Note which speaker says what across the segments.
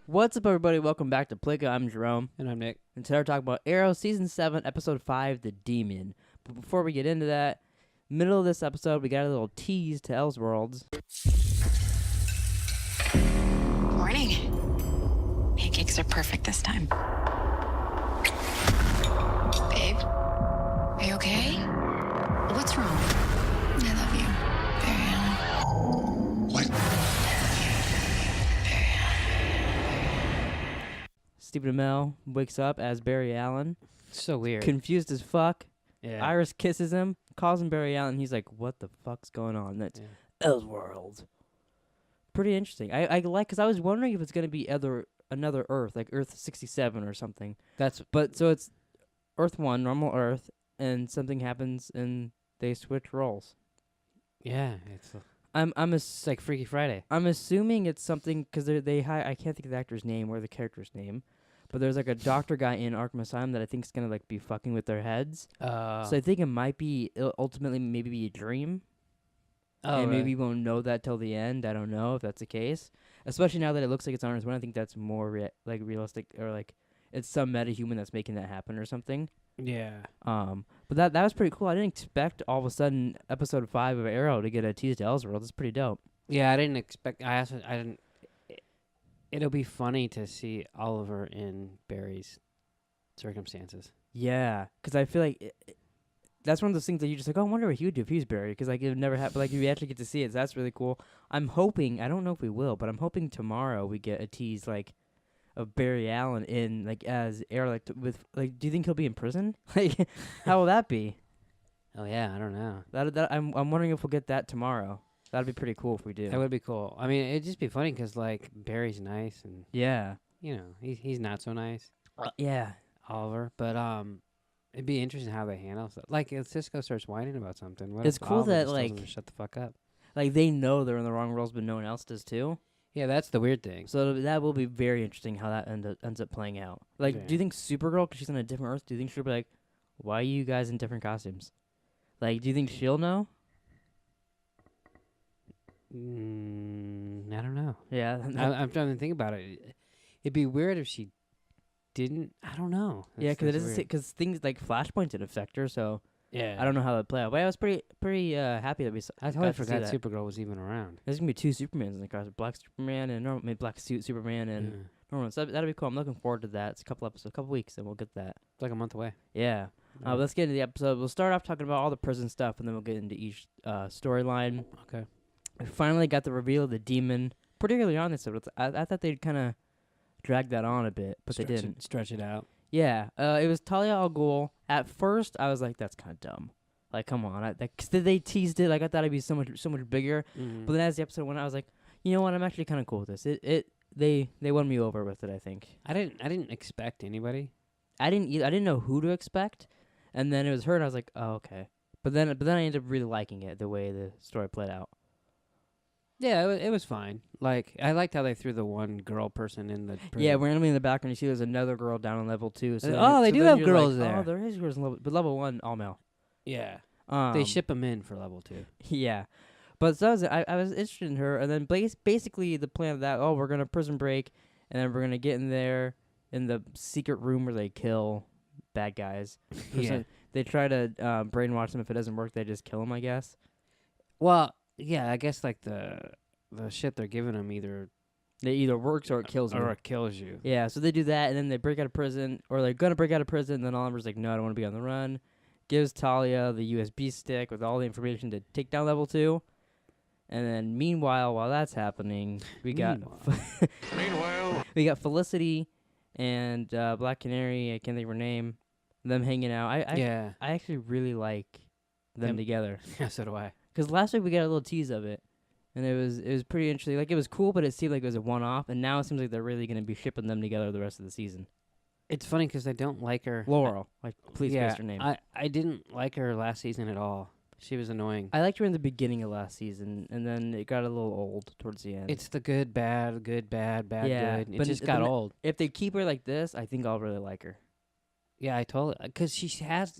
Speaker 1: What's up, everybody? Welcome back to Pleeka. I'm Jerome.
Speaker 2: And I'm Nick.
Speaker 1: And today we're talking about Arrow Season 7, Episode 5, The Demon. But before we get into that, middle of this episode, we got a little tease to Elseworlds.
Speaker 3: Morning. Pancakes are perfect this time. Babe, are you okay? What's wrong? I love you, Barry Allen.
Speaker 4: What?
Speaker 1: Stephen Amell wakes up as Barry Allen.
Speaker 2: So weird.
Speaker 1: Confused as fuck.
Speaker 2: Yeah.
Speaker 1: Iris kisses him, calls him Barry Allen. He's like, what the fuck's going on? That's Elseworlds. Pretty interesting. I like, because I was wondering if it's going to be another Earth, like Earth 67 or something. But so it's Earth 1, normal Earth, and something happens and they switch roles.
Speaker 2: Yeah. It's like Freaky Friday.
Speaker 1: I'm assuming it's something, because I can't think of the actor's name or the character's name, but there's like a doctor guy in Arkham Asylum that I think is going to like be fucking with their heads. So I think it might be ultimately maybe be a dream. And maybe we won't know that till the end. I don't know if that's the case. Especially now that it looks like it's on Earth 1. I think that's more like realistic, or like it's some metahuman that's making that happen or something.
Speaker 2: Yeah.
Speaker 1: But that was pretty cool. I didn't expect all of a sudden episode 5 of Arrow to get a tease to Elseworlds. It's pretty dope.
Speaker 2: Yeah, I didn't expect. I didn't. It'll be funny to see Oliver in Barry's circumstances.
Speaker 1: Yeah, because I feel like that's one of those things that you're just like, oh, I wonder what he would do if he was Barry. Because like it would never happen. Like you actually get to see it. So that's really cool. I'm hoping. I don't know if we will, but I'm hoping tomorrow we get a tease like of Barry Allen in like as Arrow, like with like. Do you think he'll be in prison? Like, how will that be?
Speaker 2: Oh yeah, I don't know.
Speaker 1: That I'm wondering if we'll get that tomorrow. That'd be pretty cool if we do.
Speaker 2: That would be cool. I mean, it'd just be funny because like Barry's nice and
Speaker 1: yeah,
Speaker 2: you know he's not so nice.
Speaker 1: Yeah,
Speaker 2: Oliver, but it'd be interesting how they handle stuff. Like if Cisco starts whining about something, what
Speaker 1: it's
Speaker 2: if
Speaker 1: cool
Speaker 2: Oliver
Speaker 1: that
Speaker 2: just tells him
Speaker 1: like
Speaker 2: to shut the fuck up.
Speaker 1: Like they know they're in the wrong roles, but no one else does too.
Speaker 2: Yeah, that's the weird thing.
Speaker 1: So that will be very interesting how that ends up playing out. Like,
Speaker 2: Yeah.
Speaker 1: do you think Supergirl, because she's on a different Earth, do you think she'll be like, why are you guys in different costumes? Like, do you think she'll know?
Speaker 2: I don't know.
Speaker 1: Yeah.
Speaker 2: I'm trying to think about it. It'd be weird if she didn't. I don't know.
Speaker 1: Yeah, because things like Flashpoint did affect her, so
Speaker 2: Yeah.
Speaker 1: I don't know how that play out. But I was pretty happy that we
Speaker 2: I totally forgot Supergirl was even around.
Speaker 1: There's gonna be 2 Supermans in the cars: Black Superman and maybe Black Suit Superman and normal. So that'll be cool. I'm looking forward to that. It's a couple weeks, and we'll get that.
Speaker 2: It's like a month away.
Speaker 1: Yeah. Let's get into the episode. We'll start off talking about all the prison stuff, and then we'll get into each storyline.
Speaker 2: Okay.
Speaker 1: We finally got the reveal of the demon pretty early on this episode. I thought they'd kind of drag that on a bit, but they didn't.
Speaker 2: Stretch it out.
Speaker 1: Yeah. It was Talia al Ghul. At first, I was like, that's kind of dumb. Like, come on. Because they teased it. Like, I thought it'd be so much bigger.
Speaker 2: Mm-hmm.
Speaker 1: But then as the episode went, I was like, you know what? I'm actually kind of cool with this. They won me over with it, I think.
Speaker 2: I didn't expect anybody.
Speaker 1: I didn't know who to expect. And then it was her, and I was like, oh, okay. But then I ended up really liking it, the way the story played out.
Speaker 2: Yeah, it was fine. Like, I liked how they threw the one girl person in the prison.
Speaker 1: Yeah, randomly in the background, you see there's another girl down on level 2. So
Speaker 2: they do
Speaker 1: then
Speaker 2: have
Speaker 1: you're
Speaker 2: girls
Speaker 1: like,
Speaker 2: there.
Speaker 1: Oh, there is girls in level, but level 1, all male.
Speaker 2: Yeah. They ship them in for level 2.
Speaker 1: Yeah. But so I was interested in her, and then basically the plan of that, we're going to prison break, and then we're going to get in there in the secret room where they kill bad guys.
Speaker 2: Yeah.
Speaker 1: They try to brainwash them. If it doesn't work, they just kill them, I guess.
Speaker 2: Well, yeah, I guess like the shit they're giving them
Speaker 1: It either works or it kills you.
Speaker 2: Or it kills you.
Speaker 1: Yeah, so they do that, and then they break out of prison, or they're going to break out of prison, and then Oliver's like, no, I don't want to be on the run. Gives Talia the USB stick with all the information to take down level 2. And then meanwhile, while that's happening, we got Felicity and Black Canary, I can't think of her name, them hanging out. I actually really like them together.
Speaker 2: Yeah, so do I.
Speaker 1: Because last week we got a little tease of it. And it was pretty interesting. Like, it was cool, but it seemed like it was a one-off. And now it seems like they're really going to be shipping them together the rest of the season.
Speaker 2: It's funny because I don't like her.
Speaker 1: Laurel. Please guess her name.
Speaker 2: I didn't like her last season at all. She was annoying.
Speaker 1: I liked her in the beginning of last season, and then it got a little old towards the end.
Speaker 2: It's the good, bad, bad,
Speaker 1: Yeah,
Speaker 2: good. It
Speaker 1: but
Speaker 2: just got old.
Speaker 1: If they keep her like this, I think I'll really like her.
Speaker 2: Yeah, I told her. Because she's not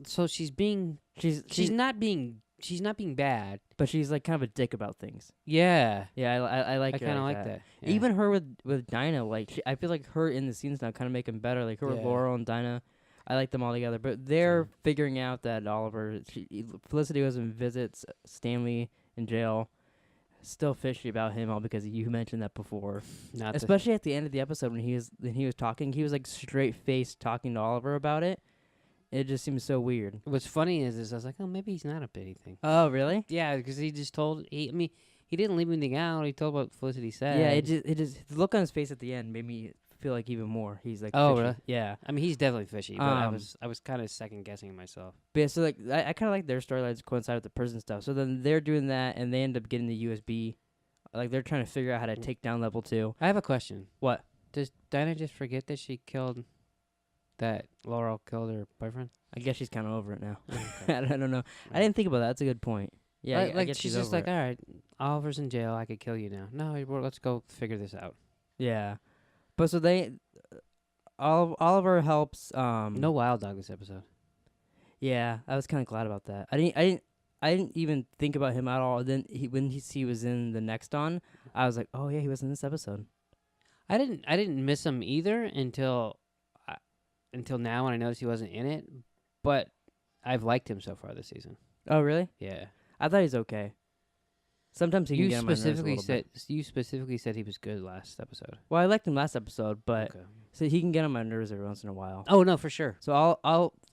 Speaker 2: being she's not being bad.
Speaker 1: but she's like kind of a dick about things.
Speaker 2: Yeah.
Speaker 1: Yeah, I like
Speaker 2: I
Speaker 1: her
Speaker 2: kind of
Speaker 1: like
Speaker 2: like
Speaker 1: that.
Speaker 2: that. Yeah.
Speaker 1: Even her with Dinah, like I feel like her in the scenes now kind of make them better. Like her with
Speaker 2: Yeah.
Speaker 1: Laurel and Dinah, I like them all together. But they're
Speaker 2: Same.
Speaker 1: figuring out that Felicity goes and visits Stanley in jail. Still fishy about him, all because you mentioned that before.
Speaker 2: Not
Speaker 1: Especially at the end of the episode when he was talking, he was like straight faced talking to Oliver about it. It just seems so weird.
Speaker 2: What's funny is I was like, oh, maybe he's not up to anything.
Speaker 1: Oh, really?
Speaker 2: Yeah, because he just told. I mean, he didn't leave anything out. He told what Felicity said.
Speaker 1: Yeah, it just the look on his face at the end made me feel like even more. He's like,
Speaker 2: Oh,
Speaker 1: fishy.
Speaker 2: really?
Speaker 1: Yeah.
Speaker 2: I mean, he's definitely fishy, but I
Speaker 1: Um,
Speaker 2: was kind of second guessing myself.
Speaker 1: But yeah, so like I kind of like their storylines coincide with the prison stuff. So then they're doing that, and they end up getting the USB. Like they're trying to figure out how to take down level 2.
Speaker 2: I have a question.
Speaker 1: What?
Speaker 2: Does Dinah just forget that she killed that Laurel killed her boyfriend?
Speaker 1: I guess she's kind of over it now.
Speaker 2: Okay.
Speaker 1: I don't know. I didn't think about that. That's a good point. Yeah,
Speaker 2: Like,
Speaker 1: I guess
Speaker 2: she's
Speaker 1: she's
Speaker 2: just
Speaker 1: over
Speaker 2: like,
Speaker 1: it.
Speaker 2: all right, Oliver's in jail. I could kill you now. No, well, let's go figure this out.
Speaker 1: Yeah, but so Oliver helps.
Speaker 2: No Wild Dog this episode.
Speaker 1: Yeah, I was kind of glad about that. I didn't even think about him at all. Then when he was in the next on, I was like, oh yeah, he was in this episode.
Speaker 2: I didn't miss him either until now when I noticed he wasn't in it. But I've liked him so far this season.
Speaker 1: Oh really?
Speaker 2: Yeah.
Speaker 1: I thought he's okay. Sometimes he can get on my nerves a little bit.
Speaker 2: You specifically said he was good last episode.
Speaker 1: Well, I liked him last episode, but
Speaker 2: Okay.
Speaker 1: so he can get on my nerves every once in a while.
Speaker 2: Oh no, for sure.
Speaker 1: So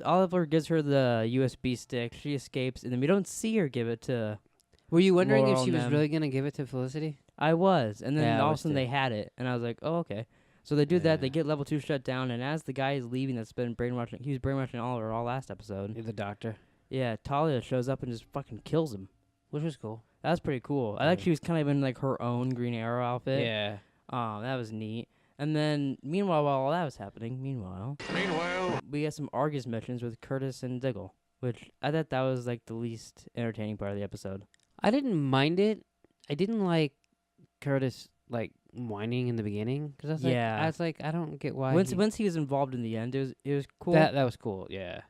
Speaker 1: Oliver gives her the USB stick. She escapes, and then we don't see her give it to.
Speaker 2: Were you wondering
Speaker 1: Laurel
Speaker 2: if she
Speaker 1: and
Speaker 2: was
Speaker 1: them.
Speaker 2: really gonna give it to Felicity?
Speaker 1: I was, and then
Speaker 2: Yeah, I
Speaker 1: all of a
Speaker 2: was
Speaker 1: sudden
Speaker 2: too.
Speaker 1: they had it, and I was like, oh okay. So they do that. They
Speaker 2: Yeah.
Speaker 1: get level 2 shut down, and as the guy is leaving, that's been brainwashing. He was brainwashing Oliver all last episode.
Speaker 2: The doctor,
Speaker 1: Yeah, Talia shows up and just fucking kills him.
Speaker 2: which was cool.
Speaker 1: That was pretty cool. I like
Speaker 2: Yeah.
Speaker 1: she was kind of in like her own Green Arrow outfit.
Speaker 2: Yeah.
Speaker 1: That was neat. And then, meanwhile, while all that was happening, we got some Argus missions with Curtis and Diggle, which I thought that was like the least entertaining part of the episode.
Speaker 2: I didn't mind it. I didn't like Curtis like whining in the beginning because
Speaker 1: Yeah.
Speaker 2: I was like, I don't get why.
Speaker 1: Once he was involved in the end, it was cool.
Speaker 2: that was cool. Yeah.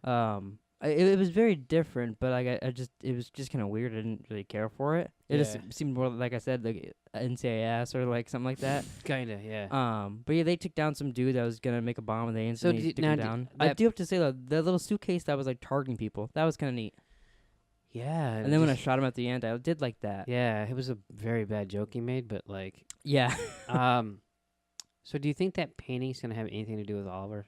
Speaker 1: It was very different, but like it was just kind of weird. I didn't really care for it. It just
Speaker 2: Yeah.
Speaker 1: seemed more like I said, like NCIS or like something like that.
Speaker 2: Kinda. Yeah.
Speaker 1: But yeah, they took down some dude that was gonna make a bomb, and they instantly took him down. I
Speaker 2: that-
Speaker 1: do have to say though, the little suitcase that was like targeting people, that was kind of neat.
Speaker 2: Yeah.
Speaker 1: And then when I shot him at the end, I did like that.
Speaker 2: yeah, it was a very bad joke he made, but like,
Speaker 1: Yeah.
Speaker 2: so do you think that painting's gonna have anything to do with Oliver?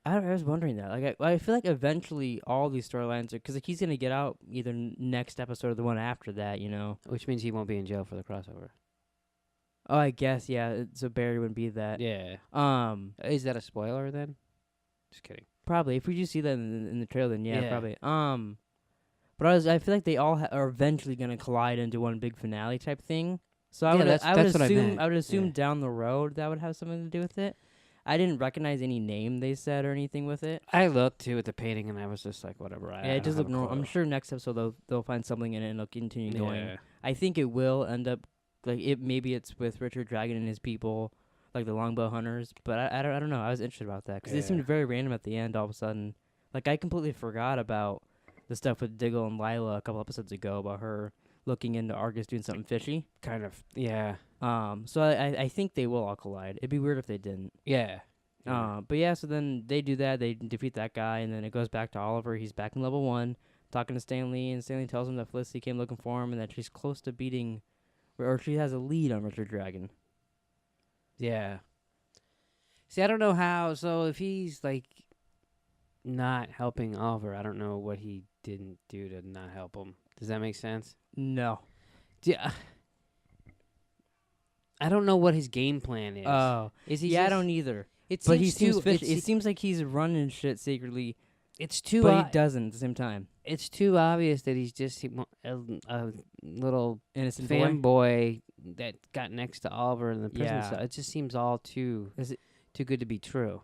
Speaker 1: I was wondering that. Like, I feel like eventually all these storylines are because like he's gonna get out either next episode or the one after that. You know.
Speaker 2: Which means he won't be in jail for the crossover.
Speaker 1: Oh, I guess yeah. So Barry wouldn't be that.
Speaker 2: Yeah. Is that a spoiler then? Just kidding.
Speaker 1: Probably. If we do see that in the trailer, then yeah,
Speaker 2: Yeah.
Speaker 1: probably. But I feel like they all are eventually gonna collide into one big finale type thing. So I
Speaker 2: Yeah,
Speaker 1: would
Speaker 2: that's what I meant.
Speaker 1: I would assume
Speaker 2: Yeah.
Speaker 1: down the road that would have something to do with it. I didn't recognize any name they said or anything with it.
Speaker 2: I looked too at the painting and I was just like, whatever.
Speaker 1: Yeah, it just looked normal. I'm sure next episode they'll find something in it and it'll continue going.
Speaker 2: Yeah.
Speaker 1: I think it will end up like maybe it's with Richard Dragon and his people, like the Longbow Hunters. But I don't know. I was interested about that because it seemed
Speaker 2: Yeah.
Speaker 1: very random at the end. All of a sudden, like I completely forgot about the stuff with Diggle and Lila a couple episodes ago about her looking into Argus doing something fishy.
Speaker 2: Kind of. Yeah.
Speaker 1: So I think they will all collide. It'd be weird if they didn't.
Speaker 2: Yeah.
Speaker 1: But yeah, so then they do that. They defeat that guy, and then it goes back to Oliver. He's back in level 1, talking to Stanley, and Stanley tells him that Felicity came looking for him and that she's close to beating, or she has a lead on Richard Dragon.
Speaker 2: Yeah. See, I don't know how. So if he's like not helping Oliver, I don't know what he didn't do to not help him. Does that make sense?
Speaker 1: No.
Speaker 2: Yeah. I don't know what his game plan is.
Speaker 1: Oh.
Speaker 2: Is he?
Speaker 1: Yeah, I
Speaker 2: just-
Speaker 1: don't either.
Speaker 2: It
Speaker 1: But
Speaker 2: seems
Speaker 1: he seems
Speaker 2: too.
Speaker 1: fishy. It
Speaker 2: It's,
Speaker 1: seems like he's running shit secretly,
Speaker 2: it's too.
Speaker 1: but he doesn't at the same time.
Speaker 2: It's too obvious that he's just a little
Speaker 1: Innocent boy.
Speaker 2: fanboy that got next to Oliver in the prison
Speaker 1: Yeah.
Speaker 2: cell. It just seems all too
Speaker 1: Is it-
Speaker 2: too good to be true.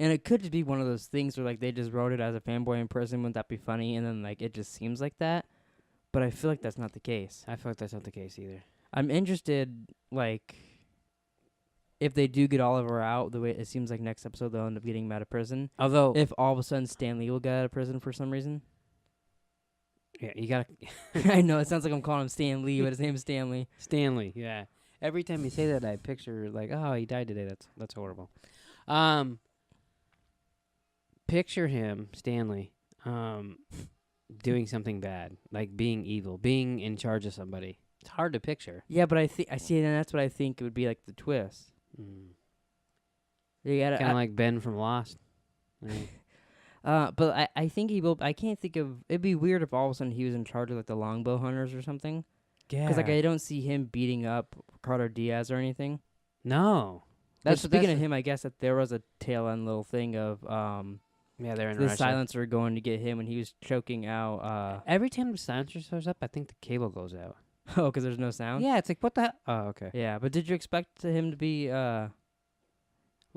Speaker 1: And it could just be one of those things where like they just wrote it as a fanboy in prison. Wouldn't that be funny? And then like it just seems like that. But I feel like that's not the case.
Speaker 2: I feel like that's not the case either.
Speaker 1: I'm interested, like, if they do get Oliver out, the way it seems like next episode they'll end up getting him out of prison.
Speaker 2: Although,
Speaker 1: If all of a sudden Stanley will get out of prison for some reason.
Speaker 2: Yeah, you gotta
Speaker 1: I know it sounds like I'm calling him Stan Lee, but his name is Stanley.
Speaker 2: Stanley. Yeah. Every time you say that, I picture like, oh, he died today. That's horrible. Picture him, Stanley, doing something bad, like being evil, being in charge of somebody. It's hard to picture.
Speaker 1: Yeah, but I see, and that's what I think it would be like the twist. You gotta
Speaker 2: Kind of like Ben from Lost. Right.
Speaker 1: But I think he will. I can't think of. It'd be weird if all of a sudden he was in charge of like the longbow hunters or something.
Speaker 2: Yeah.
Speaker 1: Because like I don't see him beating up Ricardo Diaz or anything.
Speaker 2: No.
Speaker 1: Speaking of him, I guess that there was a tail end little thing of
Speaker 2: yeah, they're in
Speaker 1: the
Speaker 2: Russia.
Speaker 1: silencer going to get him when he was choking out.
Speaker 2: Every time the silencer shows up, I think the cable goes out.
Speaker 1: Oh, because there's no sound.
Speaker 2: Yeah, it's like what the hell? Oh, okay.
Speaker 1: Yeah, but did you expect him to be?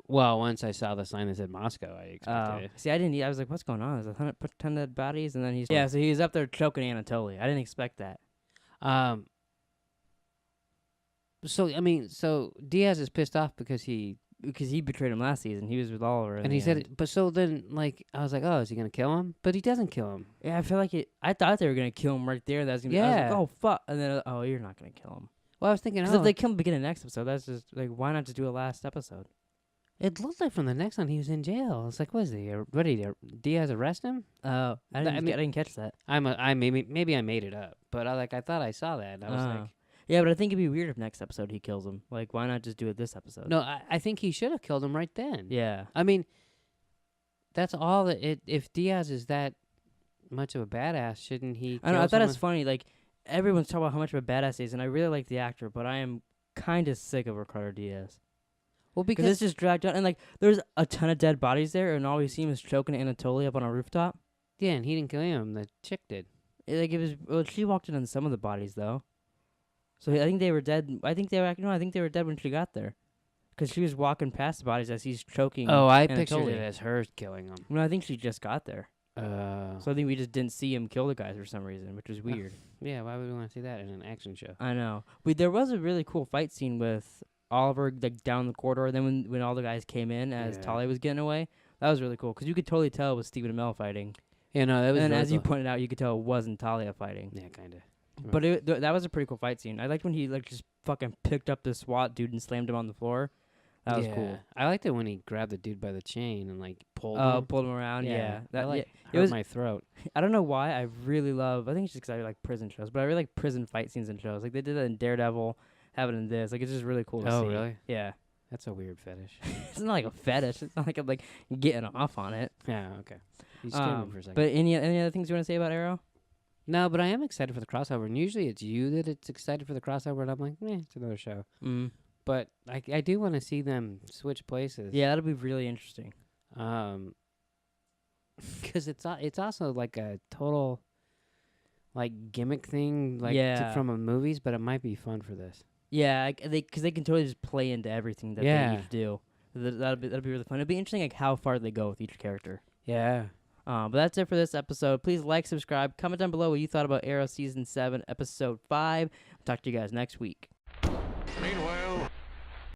Speaker 2: Well, once I saw the sign that said Moscow, I expected it.
Speaker 1: See, I didn't. I was like, "What's going on? Is it 100 dead bodies?" And then he's so he was up there choking Anatoly. I didn't expect that.
Speaker 2: So Diaz is pissed off because he
Speaker 1: betrayed him last season. He was with Oliver,
Speaker 2: and he said, but so then like I was like, oh, is he gonna kill him? But he doesn't kill him.
Speaker 1: Yeah, I feel like it. I thought they were gonna kill him right there. That's gonna. I was like, oh fuck! And then you're not gonna kill him.
Speaker 2: Well, I was thinking,
Speaker 1: because if they kill him beginning of next episode, that's just like why not just do a last episode?
Speaker 2: It looked like from the next one he was in jail. It's like, what is he? What did Diaz arrest him?
Speaker 1: Oh, I didn't catch that.
Speaker 2: Maybe I made it up, but I thought I saw that. And I was like,
Speaker 1: yeah, but I think it'd be weird if next episode he kills him. Like, why not just do it this episode?
Speaker 2: No, I think he should have killed him right then.
Speaker 1: Yeah,
Speaker 2: I mean, that's all that. If Diaz is that much of a badass, shouldn't he?
Speaker 1: I know. I thought it's funny. Like everyone's talking about how much of a badass he is, and I really like the actor, but I am kind of sick of Ricardo Diaz.
Speaker 2: Well, because
Speaker 1: it's just dragged out, and like there's a ton of dead bodies there, and all we see him is choking Anatoly up on a rooftop.
Speaker 2: Yeah, and he didn't kill him. The chick did.
Speaker 1: She walked in on some of the bodies though, so I think they were dead. I think they were dead when she got there, because she was walking past the bodies as he's choking.
Speaker 2: Oh, I
Speaker 1: Anatoly.
Speaker 2: pictured it as her killing him.
Speaker 1: No, I think she just got there. So I think we just didn't see him kill the guys for some reason, which was weird.
Speaker 2: Yeah, why would we want to see that in an action show?
Speaker 1: I know. There was a really cool fight scene with Oliver like down the corridor. Then when all the guys came in as Talia was getting away, that was really cool because you could totally tell it was Stephen Amell fighting.
Speaker 2: Yeah, no, that was.
Speaker 1: And
Speaker 2: really
Speaker 1: as
Speaker 2: cool.
Speaker 1: you pointed out, you could tell it wasn't Talia fighting.
Speaker 2: Yeah, kind of.
Speaker 1: But that was a pretty cool fight scene. I liked when he like just fucking picked up the SWAT dude and slammed him on the floor. That was cool.
Speaker 2: I liked it when he grabbed the dude by the chain and like pulled
Speaker 1: him around. Yeah,
Speaker 2: it was my throat.
Speaker 1: I don't know why. I really love. I think it's just because I like prison shows, but I really like prison fight scenes in shows. Like they did that in Daredevil, have it in this. Like it's just really cool to see.
Speaker 2: Oh, really?
Speaker 1: Yeah.
Speaker 2: That's a weird fetish.
Speaker 1: It's not like a fetish. It's not like I'm like getting off on it.
Speaker 2: Yeah. Okay. You scared me for a second.
Speaker 1: But any other things you want to say about Arrow?
Speaker 2: No, but I am excited for the crossover. And usually it's you that it's excited for the crossover, and I'm like, it's another show. But I do want to see them switch places.
Speaker 1: Yeah, that'll be really interesting.
Speaker 2: Because it's also like a total like gimmick thing, like from a movies, but it might be fun for this.
Speaker 1: Yeah, because they can totally just play into everything that they each do. That'll be really fun. It'll be interesting like how far they go with each character.
Speaker 2: Yeah.
Speaker 1: But that's it for this episode. Please like, subscribe, comment down below what you thought about Arrow Season 7, Episode 5. I'll talk to you guys next week.